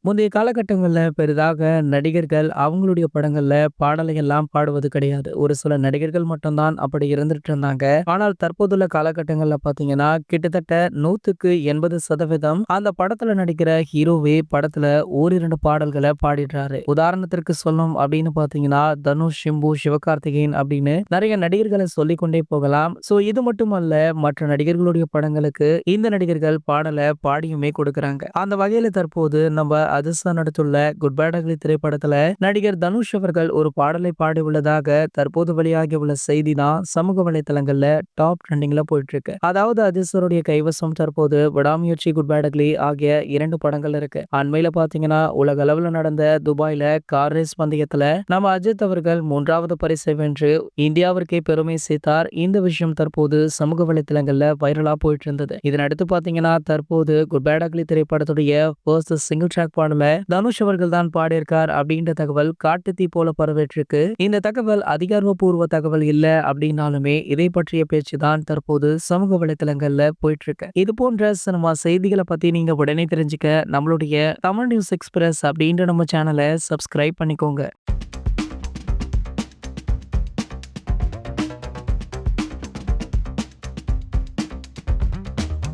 முந்தைய காலகட்டங்கள்ல பெரிதாக நடிகர்கள் அவங்களுடைய படங்கள்ல பாடலை எல்லாம் பாடுவது கிடையாது. ஒரு சில நடிகர்கள் மட்டும் தான் அப்படி இருந்துட்டு இருந்தாங்க. ஆனால் தற்போதுள்ள காலகட்டங்கள்ல பார்த்தீங்கன்னா, கிட்டத்தட்ட 100க்கு 80% அந்த படத்துல நடிக்கிற ஹீரோவே படத்துல ஓரிரண்டு பாடல்கள பாடிடுறாரு. உதாரணத்திற்கு சொல்லணும் அப்படின்னு பார்த்தீங்கன்னா, தனுஷ், சிம்பு, சிவகார்த்திகேயன் அப்படின்னு நெறைய நடிகர்கள சொல்லிக்கொண்டே போகலாம். இது மட்டுமல்ல, மற்ற நடிகர்களுடைய படங்களுக்கு இந்த நடிகர்கள் பாடல பாடியுமே கொடுக்குறாங்க. அந்த வகையில தற்போது நம்ம அதிர்ஷ்டம் நடித்துள்ள குட் பேட் அக்லி திரைப்படத்துல நடிகர் தனுஷ் அவர்கள் ஒரு பாடலை பாடியுள்ளதாக தற்போது வெளியாகி உள்ள செய்தி தான் சமூக வலைதளங்கள்ல டாப் ட்ரெண்டிங்ல போயிட்டு இருக்கு. அதாவது அதிர்ஷ்டருடைய கைவசம் தற்போது விடாமுயற்சி, குட் பேட் அக்லி ஆகிய 2 படங்கள் இருக்கு. அண்மையில பாத்தீங்கன்னா, உலக அளவுல நடந்த துபாயில கார் ரேஸ் பந்தயத்துல நம்ம அஜித் அவர்கள் 3வது பரிசை வென்று இந்தியாவிற்கே பெருமை சேர்த்தார். இந்த விஷயம் தற்போது சமூக வலைதளங்கள்ல வைரலா போயிட்டு இருந்தது. இதனடுத்து பாத்தீங்கன்னா, தற்போது குட் பேட் அக்லி திரைப்படத்துடைய ஃபர்ஸ்ட் சிங்கிள் ட்ராக் பாடல தனுஷ் அவர்கள் தான் பாடியிருக்கார் அப்படின்ற தகவல் காட்டுத்தீ போல பரவிட்டிருக்கு. இந்த தகவல் அதிகாரப்பூர்வ தகவல் இல்ல அப்படின்னாலுமே இதை பற்றிய பேச்சு தான் தற்போது சமூக வலைதளங்கள்ல போயிட்டு இருக்கு. இது போன்ற சினிமா செய்திகளை பத்தி நீங்க உடனே தெரிஞ்சுக்க நம்மளுடைய தமிழ் நியூஸ் எக்ஸ்பிரஸ் அப்படின்ற நம்ம சேனலை சப்ஸ்கிரைப் பண்ணிக்கோங்க.